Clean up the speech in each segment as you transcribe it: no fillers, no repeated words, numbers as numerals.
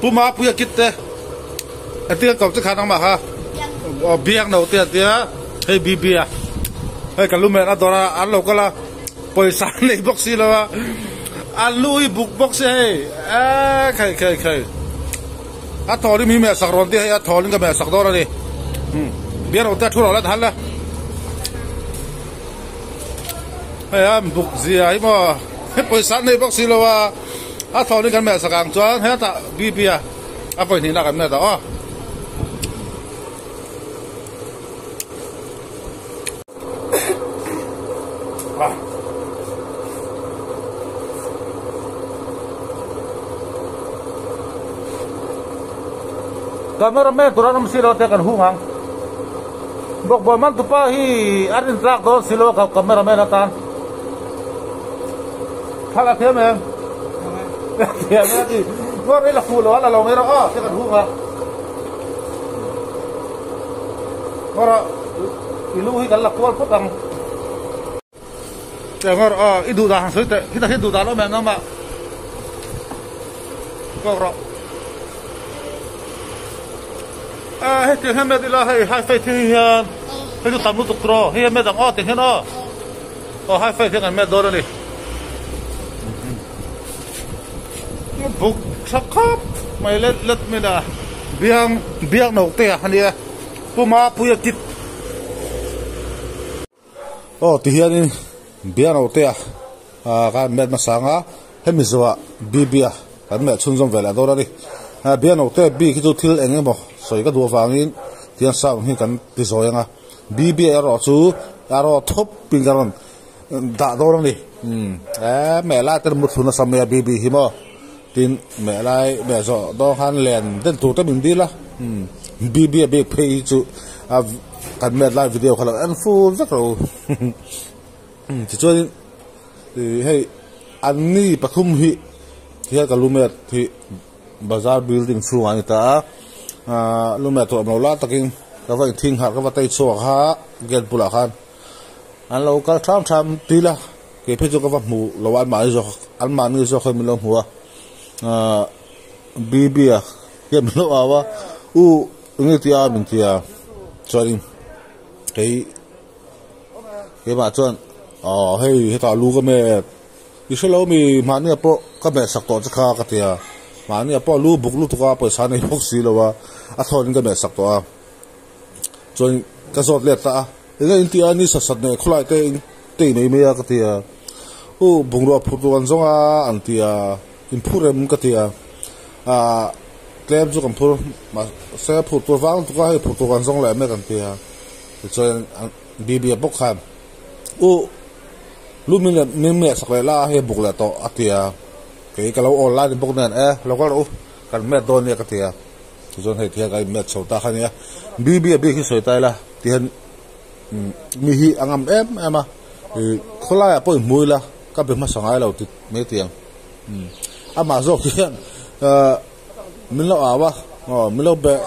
puma puya kitte atia kau te khanang ma ha biang no tia tia hey bibia hey kalume adora allo kala poisa nei boxi lawa alui book box hey khai a thori mi me sakron ti a thori ka me sakdora ni biar ota thuro la dhala hey am book zia ai mo poisa nei boxi lawa a thori kan me sakang chuan he ta bibia a poi ni na kan me ta o cameraman turun silo tekan hungang bok boman tu pahi arin trak do silo cameraman atan khala theme theme lagi ngor ila fulo ala lo mero tekan hunga ngora iluhi kala kwal potang ngor idu da han soite kita hidu da lo men ma ngoro hết tiếng hết mệt là hai phẩy thì hay tụi tạm lúc tục rồi hay mệt đang tiếng hết nó hai phẩy tiếng mệt đó rồi bục sắc khắp mày lết mày đã biang nấu tè anh đi puma puya kit thì hiện biang nấu tè cái mệt mà sáng á hết mình rồi bia cái mệt chung trong về là đó đi biang nấu tè bi cái chỗ thiếu anh em bảo soi cái đua vàng in tiếng sao hình cảnh bị soi nga bibi ở chỗ ở top pin cái đã đâu rồi mẹ lại tên một số nó xăm mẹ bibi hi mà tin mẹ lại mẹ rõ đó han liền tên tụt tới mình đi là bibi bị pay chú cảnh mẹ lại video khai là anh full rất rồi chỉ cho nên thì hay anh ni bắt khum hi thì cái lúc mẹ thì bazaar building xuống anh ta lúc mẹ tụi nó takin các bạn thinh hạt các bạn tay xua ha gen pula khan anh lâu cái tham tí là cái phía trước các bạn mù lâu ăn mặn rồi ăn mặn rồi không mình lâu mùa bia cái mình lâu à ứng tia mình tia cho nên cái mà chọn hay tao lu cái mẹ cái số lâu mi mà nè po các mẹ sạc tổ cho khá cái tia mà nè po lu bục lu tụi cái पैसा này bốc xí lâu à thon cái mẹ sạc tổ cho nên cái giọt liệt ta cái tia ni sạch này khơi lại tê mấy mấy cái tia bung lo phụ tuan zong anh tia impurem cái tia klem chu kam phur ma se phụ tu vang tu ka phụ tuan zong lại mấy cái tia cho nên bibia bốc khan lúc mình mẹ sạc lại la hay bục lại to tia cái lâu online bốc này lâu cái lâu cái mẹ đồn này cái tia cho nên thì cái mẹ sầu ta khai này bibia bị cái sợi tay là tiền mi hi angam em à khơi lại bôi mùi là các bên mà sang ai lâu thì mấy tiền mà rồi thì mình lâu à mình lâu bé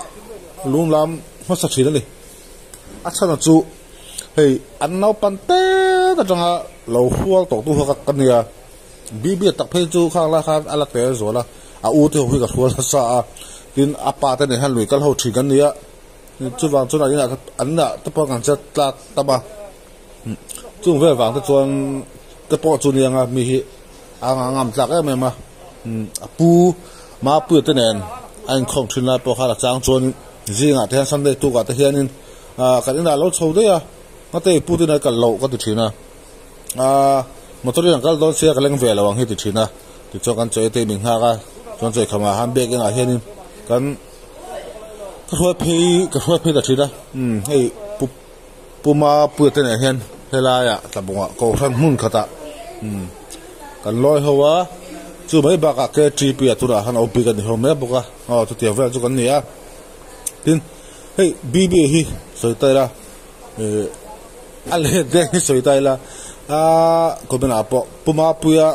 luôn làm mất sạch gì đó đi chắc là chú hey anh nấu pan té cái trong lâu huang tổ tu huang cái này bibia tập hay chú khang la khang alak té rồi là thì huy cái huang sa tin apa tên này han lùi cái hậu chỉ cái này chú vàng chú này như là anh là tập bao ngàn chất là tập à chú về vàng tập chuan tập bao chú này à mi ngam chặt cái mà pu mà pu tên này anh không tin là bao khá trang chuan gì ngã thế sang đây tu cả thế hiện cái này là lâu sâu đấy nó tới pu tên này cái lẩu cái thứ này một số những cái đó sẽ cái lăng về là bằng hết thứ này thì cho con chơi tới mình ha cái cho chơi không mà ham biết cái ngã hiện kan cái phơi là gì đó hay puma puet này hen hay là ya tabunga ko san mun khata kan loi hoa chu mai ba ka ke tri pi atura han opi kan ho me boka tu tia vel chu kan nia tin hey bibi hi soi tai la ale de soi tai la ko bena po puma puya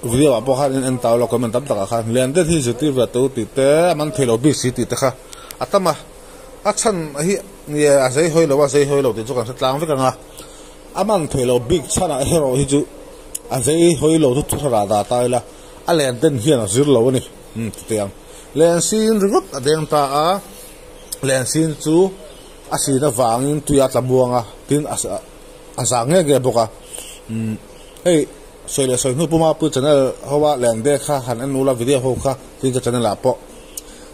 video apo khan en taw lo comment tam taka khan len de thi juti va to ti te man thelo bi si ti te kha atama achan hi ni a sei hoi lo ti chu kan tlang ve ka nga aman thelo big chana hero hi chu a sei hoi lo tu thara da ta la a len den hian a zir lo ni tiang len sin rigot adeng ta a len sin chu asina wangin tuya tlamuanga tin asangge ge boka hey soile soi nu puma pu channel hawa len de kha han anula video ho kha tin ka channel la po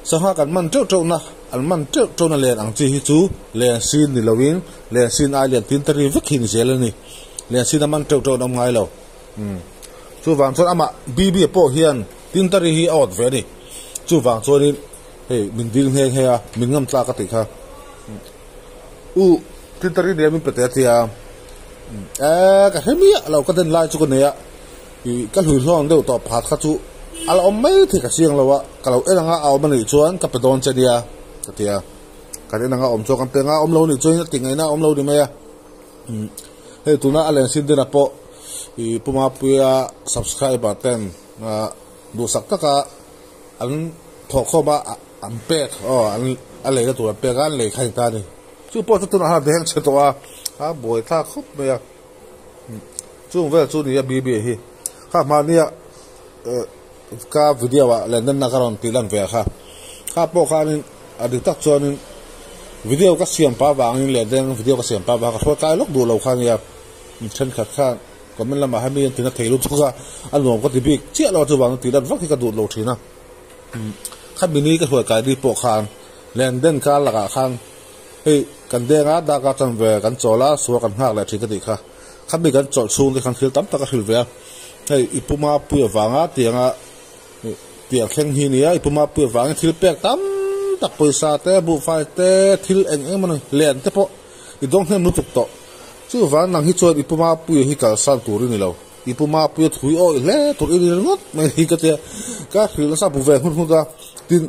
saha kan man teu na al man teu na len ang chi hi chu len sin ni lowin len sin ai len tin tari vekhin zelani len sin man teu na ngai lo chu wang chon ama bb po hian tin tari hi out ve ni chu wang chorin hey min ding he he a min ngam tla ka ti kha tin tari de min pete tia ka hemia lo ka den lai chu ko ne ya ka hlui hlong deuh to phat kha chu ala om mai thi ka siang lawa kalau enanga aw mani chuan ka pedon che dia ka tia ka enanga om cho kan te nga om lo ni chuan ti ngai na om lo ni mai a he tuna alen sin de na po puma puya subscribe button du sak taka an thokho ba an pek an ale ga tu pe gan le khai ta ni chu po tu na ha deng che to a boy tha khop me ya chu ve chu ni ya bi hi kha ma ni ya ka video wa lenden na karon tilan ve kha po kha ni adi tak chuan video ka siam pa wangin lenden video ka siam pa ba ka khoi kai lok du lo kha ni ya chen khat kha comment lama ha mi tina theilu thuka alom ko tibik chia lo chu wang tilan vak ka du lo thina kha mini ka khoi kai di po khan lenden ka laga khan hey kan de nga da ka tan ve kan chola so kan hak la thi ka di kha mi kan chol chung de kan khil tam ta ka khil ve hey ipuma pu wanga tianga tiang khleng hi ni a ipuma pu wanga thil pek tam tak poisa te bu fai te thil eng eng man len te po I dong hem nu tuk to chu van nang hi choi ipuma pu hi kal san tur ni lo ipuma pu thui o le tur i ngot mai hi ka te ka khil sa bu ve hun da tin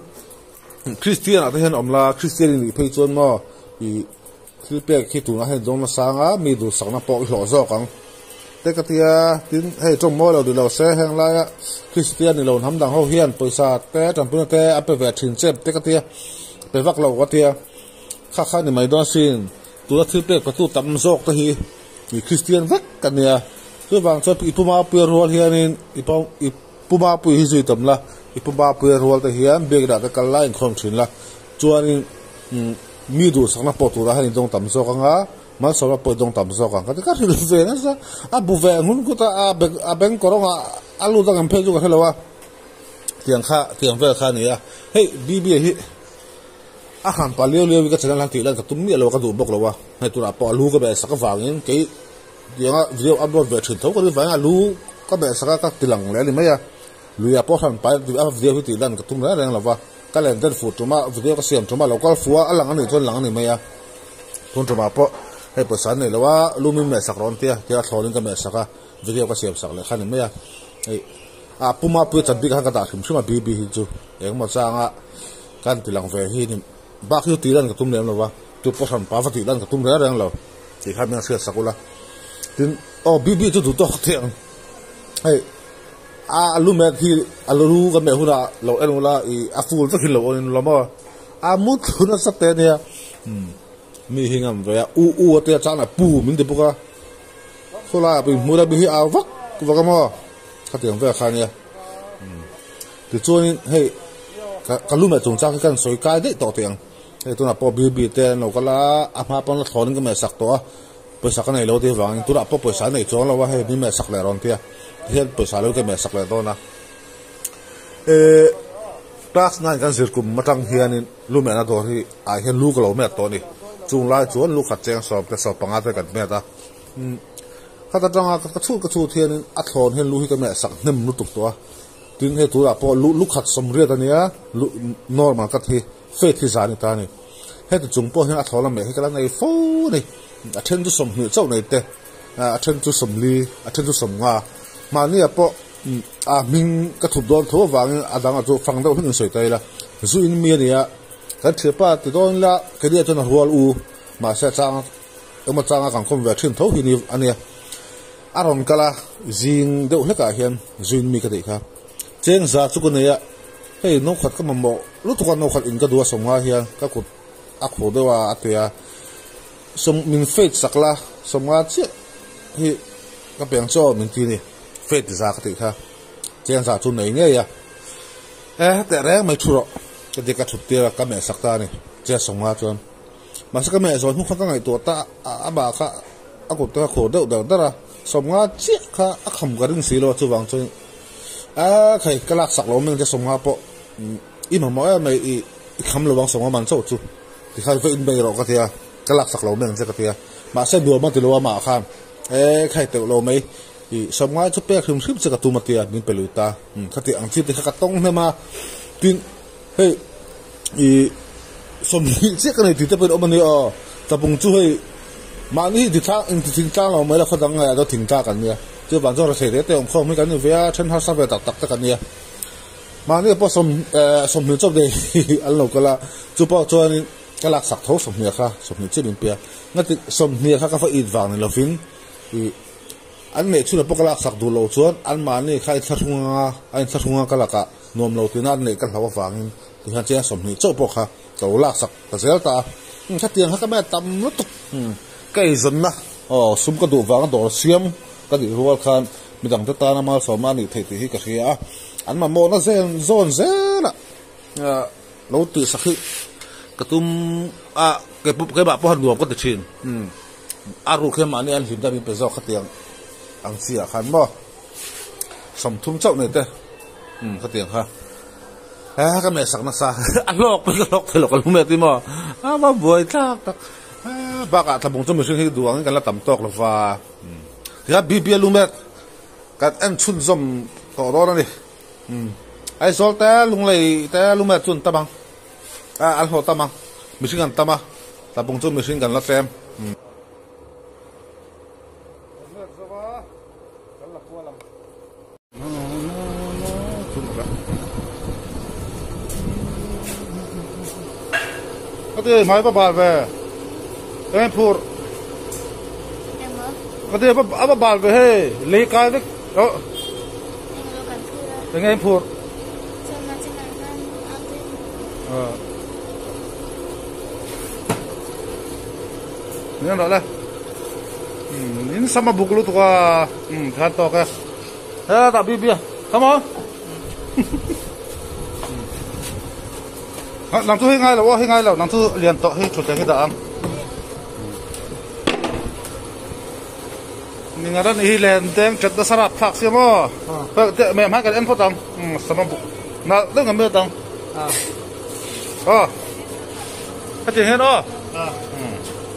Christian ate hen omla Christian ni phei chon mo I thil pek khi tu na hen dong na sanga mi du sakna po hlo zo kang te ka tia tin hei trong mo lo du lo se heng la Christian ni lo ham dang ho hian poisa te tam pu te ape ve thin chep te ka tia pe vak lo ka tia kha ni mai don sin tu la thil pek pa tu tam zok ta hi ni Christian vak kan nia chu wang cho ipuma pu rol hianin ipuma pu hi zui tam la ipuma pu rol ta hian beg da ka kal line khom thin la chuanin mi du sakna po tu ra han dong tam zok anga mal so ra po dong tam zok anga ka ri ve na sa a bu ve hun ku ta a beng koronga alu da ngam pheju ka helawa tiang ve kha ni ya hey bb hi a han pa leo ka chana lang ti la ka tum mi lo ka du bok lo wa hai tu ra po alu ka be sak wangin ke dianga video upload ve thin tho ka ri wa alu ka be sak ka tilang le ni mai ya lu ya po han pa video hi ti lan ka tum ra rang la wa calendar fu tuma video ka siam tuma local fuwa alang ani chon lang ani mai ya thun tuma po he po san ne lawa lumi me sakron tia thlonin ka me saka video ka siam sak le khan mai ya ei a puma pu chan bi ka ta khim shuma bi hi chu eng ma changa kan tilang ve hi ni ba khu ti ran ka tum le lawa tu po san pa va ti ran ka tum ra rang lo ti kha me sia sakula tin o bi chu tu to tiang hey alu me thi alu ka me hura lo enula I aful to khilo on lo ma a mut na sa te ne mi hingam ve u te chana pu min de buka khola bi mura bi hi a vak ka mo ka tiang ve kha ne ti chuan hey ka lu me chung cha kan soi kai de to tiang he tu na po bi te no kala a ma pon thon ka me sak to poisa ka nei lo te wang tu ra po poisa nei chong lo wa he bi me sak le ron tia hian poisa lo ke me sak le do na class 9 kan sir kum matang hianin lu me na do hi a hian lu ko lo me to ni chung lai chuan lu khat cheng so ke so panga te kan me ta khata tanga ka chu hianin a thon hian lu hi ka me sak nem lu tuk to tin he tu ra po lu khat som ria ta nia normal ka thi fe thi zani ta ni he tu chung po hian a thola me he kala nei fo ni a then tu som hi chau nei te a then tu som li a then tu som nga ma ni a po a ming ka thu don tho wang a dang a chu phang do hin soi tai la zu in mi nia ka the pa ti don la ke dia chon rual u ma sa chang ma chang a kang khom ve thin tho hi ni ania aron kala jing de u ka hian zuin mi ka dei kha cheng za chu ko ne ya hey no khat ka mammo lu tu ka no khat in ka duwa songa hian ka kut a kho de wa atia som min fait sakla somga che hi ka peng cho min ti ni fait za ka ti kha cheng za chu nei nge ya แต่แรงไม่ชุดก็เด็กก็ชุดเดียวก็แม่สักตานี่เจ้าส่งมาจนมาสักก็แม่สอนทุกคนก็ไงตัวตาอาบ่าค่ะอากุตะโคเดาเดาส่งมาเจี๊ยค่ะอาคำกระดิ่งสีโลจุวังจนใครก็ลักสักเราเมืองจะส่งมาปะอีหม่อมว่าไม่อีคำระวังส่งมามันโซ่จุที่เขาไปอินไปเราก็เทียก็ลักสักเราเมืองจะก็เทียมาเส้นดัวมันติโลว่ามาข้ามใครเตะเราไม่สมัยชุบเปียคือชิบจะกระตุ้มมาเตียนี่เป็นลุตาคติอังกฤษที่เขาต้องเนี่ยมากินเฮ้ยสมนิเสียกันเลยที่จะเป็นอมันเนี่ยจะปุ่งช่วยมานี่ที่ท่าทิ้งจ้างเราไม่แล้วเขาตั้งไงเราทิ้งจ้างกันเนี่ยเจ้าบ้านเจ้าเราเสียแต่ของเขาไม่กันเนี่ยเวียฉันหาทรัพย์ตักกันเนี่ยมาเนี่ยพอสมนิจบเลยอันเราก็ละจุปจวนก็ลักสักเท่าสมนิค่ะสมนิเจ็บเป็นเปียงั้นสมนิค่ะก็ฟ้าอีดวางในเราฟินอันนี้ชุดพวกลักสักดูเราชวนอันมานี่ใครทัศงก็ลักะนวมเราที่นั่นนี่กันเราฟังที่ฮันเจ้าสมนิเจ้าพวกค่ะเราลักสักแต่เสียตาถ้าเตียงเขาก็ไม่ตำนุตุใกล้จนนะซุ่มกระดูกฟังตัวเสียมก็ดีรู้ว่าคันมีดังตาหน้ามาสมานี่ที่ที่ก็เสียอันมาโมนั่นเซนโซนเซน่ะเราตื่นสักกระตุ้มเก็บแบบพอหันรวมก็ติดชินอารุเข้มานี่อันหินได้มีเป็นเจ้าขัดเตียงอังเสียขันบ่สมทุ่มเจ้าเนี่ยเต้ขัดเตียงค่ะก็ไม่สักนักซะอันโลกเป็นโลกเป็นโลกกันรู้ไหมที่มั้งมาบ่อยทักบ้ากะถ้าผมจะไม่ใช่ให้ดูอันกันละต่ำตกละฟ้าที่ว่าบีรู้ไหมกันอันชุนซอมต่อรอนี่ไอ้โซลแต่ลุงเลยแต่ลุงแม่จุนตะบังอันหัวตะบังไม่ใช่กันตะมาแต่ผมจุนไม่ใช่กันละแซมก็เดี๋ยวไม่ประบาดเว้ยเอ็งพูดก็เดี๋ยวประบาดเว้ยเฮ้ยเลี้ยกายดิเอ็งพูดนี่นั่นแหละนี่sama buku lu tuh kantor kan tak biar come on หลังตู้ให้ง่ายหรอว่าให้ง่ายแล้วหลังตู้เรียนต่อให้ชุดแจงให้ด่างนี่งานนั้นที่เรียนแจงจัดสลับผักเสียมั้งแต่แม่ให้กันเอ็นพอตังสมบุกน่าเรื่องกันเมื่อตังถ้าจะเห็น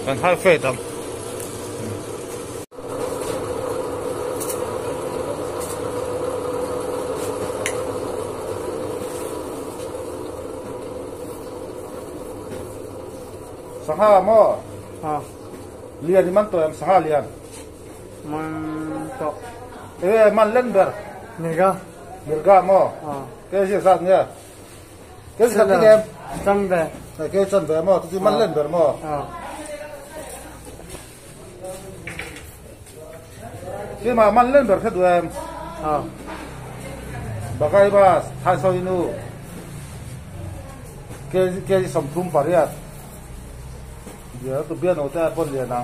กันให้เฟตังสังหารมั้งเรียนนี่มันตัวยังสังหารเรียนมันตัวมันเล่นเบอร์นี่ก็มั้งแกเสียสัตว์เนี่ยแกเสียสัตว์ที่เกมจังเบอร์แกจังเบอร์มั้งที่มันเล่นเบอร์มั้งที่มันเล่นเบอร์แค่ตัวเองบักไอ้บ้าทายซอยนูแกสมทุมปาริยัตเดี๋ยวตัวเบี้ยโน้ตปนเรียนนะ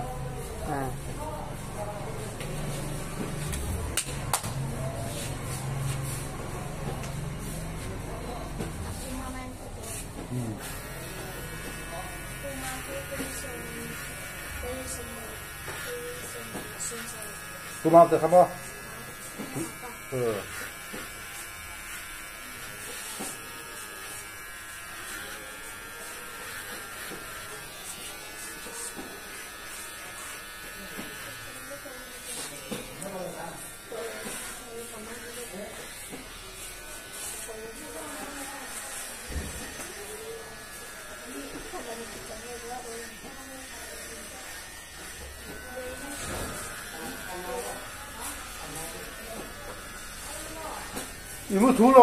ตัวมาเตะครับว่าอีมุทุโล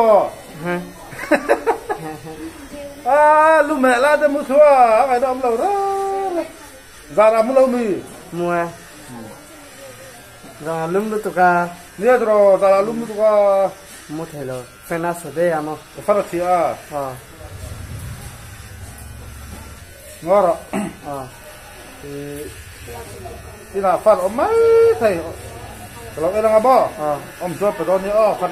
ลูกแม่ลาเดมุทัวไอ้ดอมเราซารามุเรามีมัวซาลุมลุตุกาเนี่ยตัวซาราลุมลุตุกามุทเฮโลเฟนัสเดียมั้งฟาร์ซีอางอร์ที่น่าฟาร์อมไม่ใช่เราเอ็งอ่ะบ่อมจวบไปตอนนี้ฟัน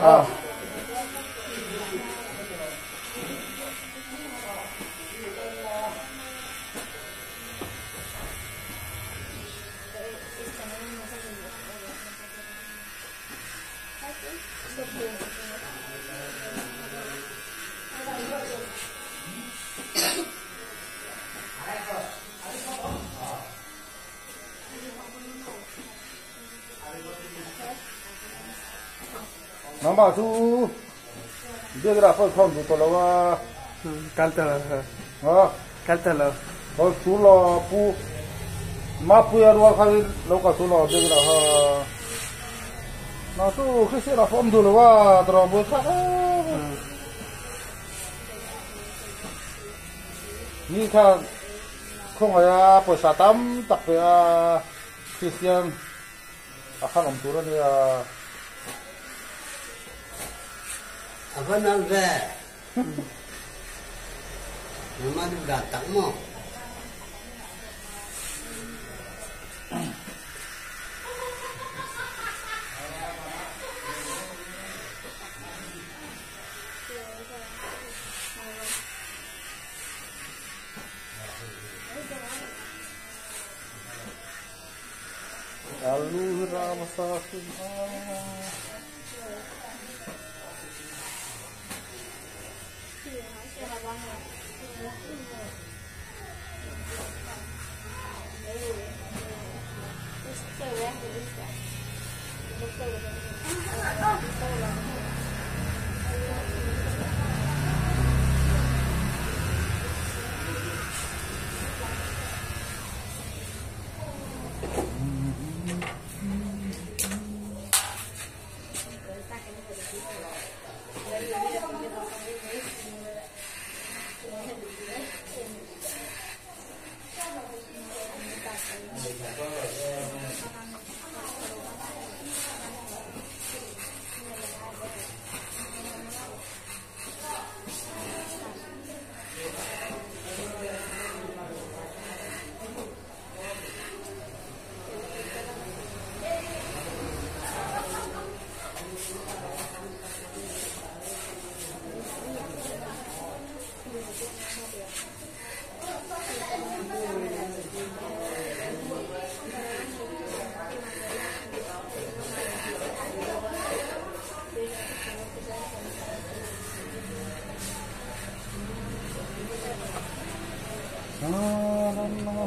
mà chú biết cái là phải không chú tôi là Cắt tờ à Cắt tờ lờ rồi chú là pu mà pu ya rồi khai lâu cả chú là biết cái là ha nó chú khi sẽ là phong chú là tao muốn khác như thế không phải à phải sát tâm đặc biệt à Christian à khác ông chú đó đi à apa nak be? Nama tu datang mo. Lalu ramasakin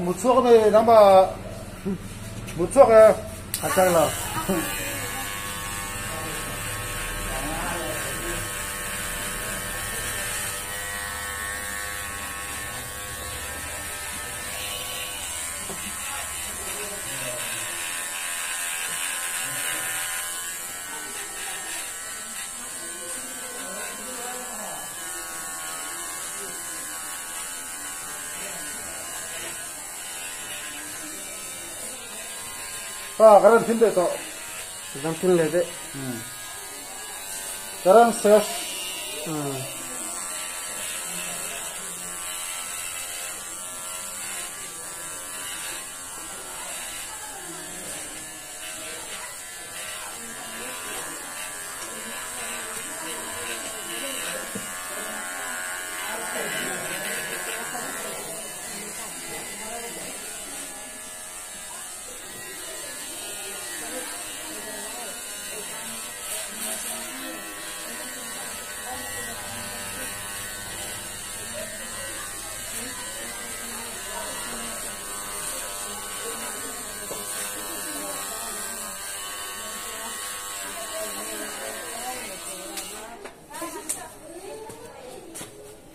một chuốc này nó mà một chuốc này Cắt lờ à cái này xin để to Đang tin lệ đấy cái này sẽ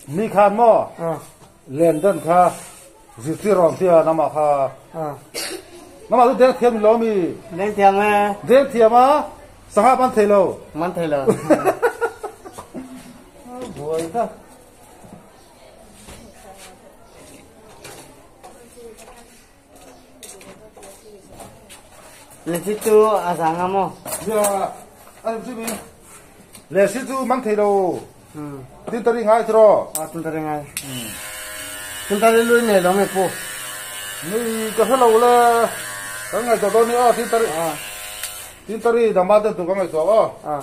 mi khan mo len dan kha ziti rom tia nama kha nama tu dek thiam lo mi Đang thiam à dek thiam á sanga ban thelo Man thầy lờ boy ta Lên situ asang mo ya anh chị mình le si tu mang thelo tin tari ngai tro Tentara ngay Tentara lu này đó mày po ni ka hello la ka ngai to ni a tin tari da ma tu ka ngai to a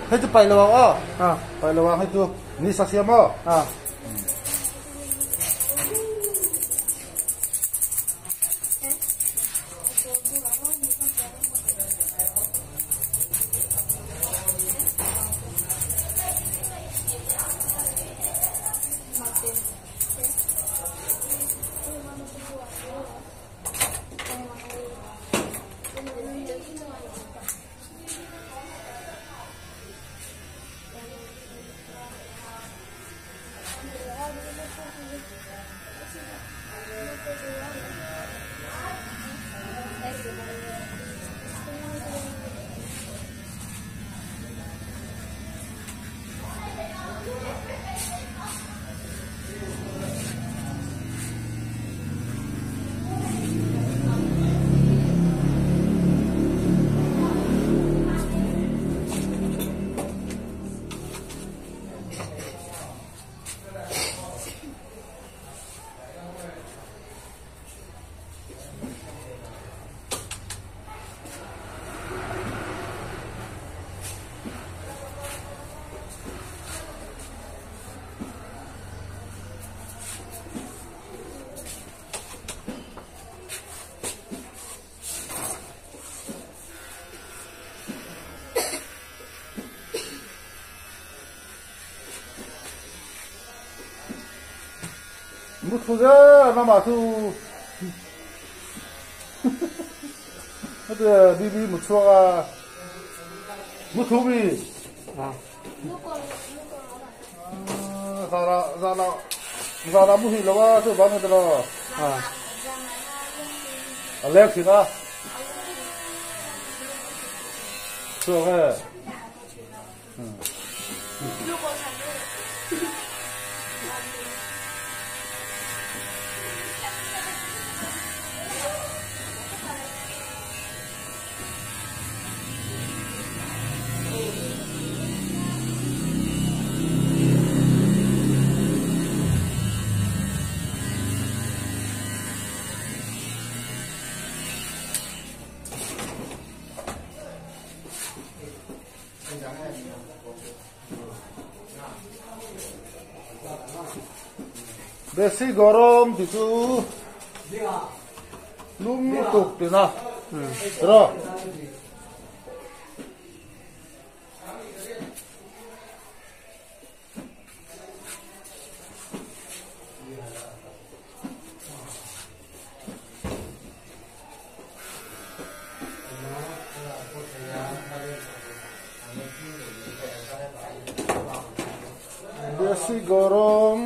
ให้จะไประวังอ้อ à ไประวังให้ตัวนี่สักเสียมั้ง à Mút thu ra nó mà thu nó từ đi đi một số mút thu đi à ra ra mút gì là tôi bán cái đó à Alex thì đó chưa hết Besi gorong itu lumuk tu na, terus. Besi gorong.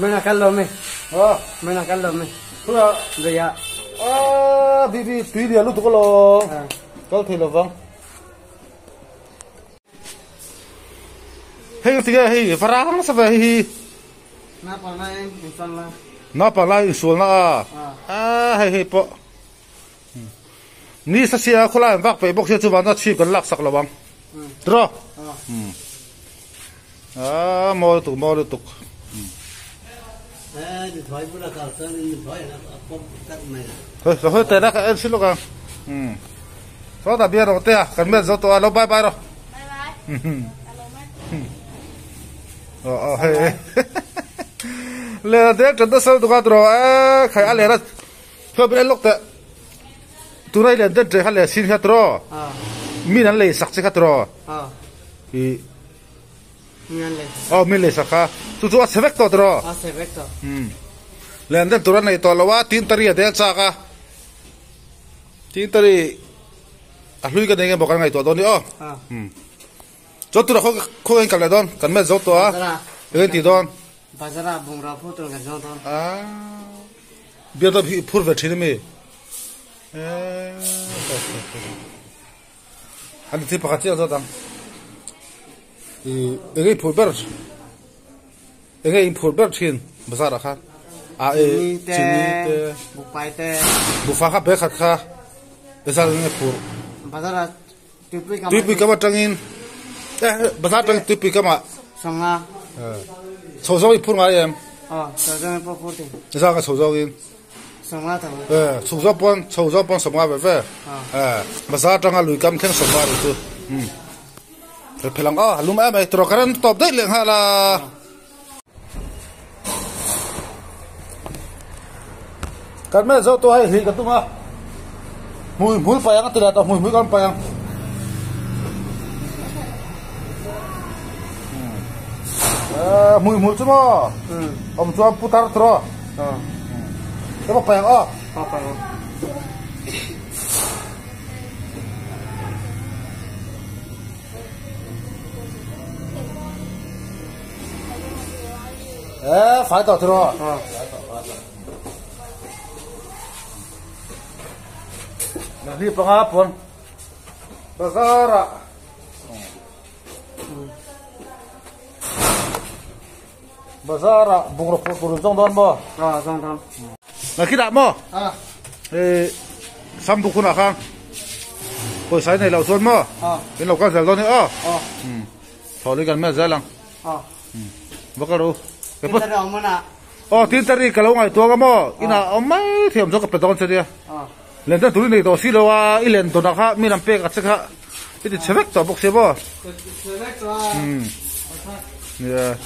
Mana kalau me, Ah, mana kalau me, sudah. gaya, Ah, bibi tui dia lu tu kalau kalau thầy lovang. Hei tiga hei, farang sampai hei. napa naik, misalnya, Napa lah isul na ah hei hei po. Ni sasia khula bak pe bok se chu ban na chi kan lak sak lawang. Tro. Ah, mau tu. điện thoại của là cả sơn điện thoại là không tắt mày Thôi, rồi tệ đã em xin lỗi cả. Có đặc biệt rồi tệ, cần biết rồi tôi lâu bye bye rồi. Bye bye. Hey. Lên đấy, chúng ta sẽ tụi rồi, khai ăn liền đó. Thôi bên lúc tệ. tu này lên đất trời khác là xin khát rồi mi nắn lấy sắc khát rồi thì mi lấy sắc ha tu sẽ vect rồi lên đất tu này tu là tin tari ở đây chắc à tin tari lui cái này cái bọc ngày tu đó đi cho tu là không anh cầm lại đó cầm mấy dấu tu à cái gì đó bazara bungra photo cái dấu đó bây giờ phur về trên mi anh thì bắt chước rồi đó thì cái phur bớt cái phur bớt trên bazar khác chini te bupai te bufa khác bé khác khác bazar cái phur bazara tupi cái mặt trangin bazar trangin tupi cái mặt songa sầu dâu phur ngay em sầu dâu phur phur thì bazar cái sầu dâu in songa thằng sầu dâu pon songa về bazar trangin lui cam khen songa rồi tu philang lum em ấy trò cái top đấy liền ha là cái mấy dâu tôi hay thì cái tu mà mùi phải ăn từ là tao mùi con phải ăn mùi chứ mà ông cho putar tro cái mà phải ăn phải tao tro đi pengapun bazar bungra pur jong don bo jong don na kita mo sam bu kuna khang oi sai này lẩu xuân mo cái lẩu cá dẻo don nữa thò lên gần mẹ dễ lăng vâng đâu cái bớt tin tari kalau ngai tua kamo ina omai thiam jok pedon se dia lên tới túi này to xí đâu lên to đặc mi làm pe cả chắc ha cái chevek to bốc xe bo yeah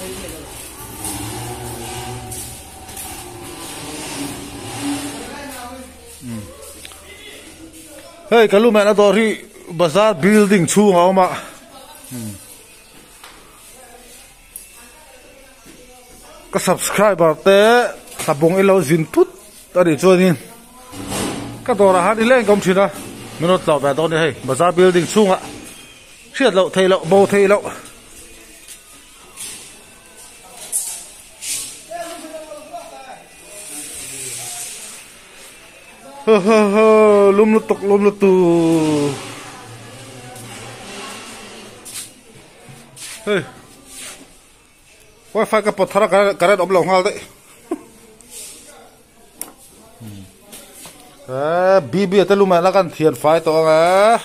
hey kalau mana to ri bazar building chu ngau ma cái subscriber te sabong elo zin put tadi chuanin cái đồ là hát đi lên công trình đó mình nó tàu về đó này bazar building chung ạ siết lậu thầy lậu bầu thầy lậu lum lụt tu hey wifi cái bật thara cái đom lòng hal đấy BB at lumala kan thian fai to nga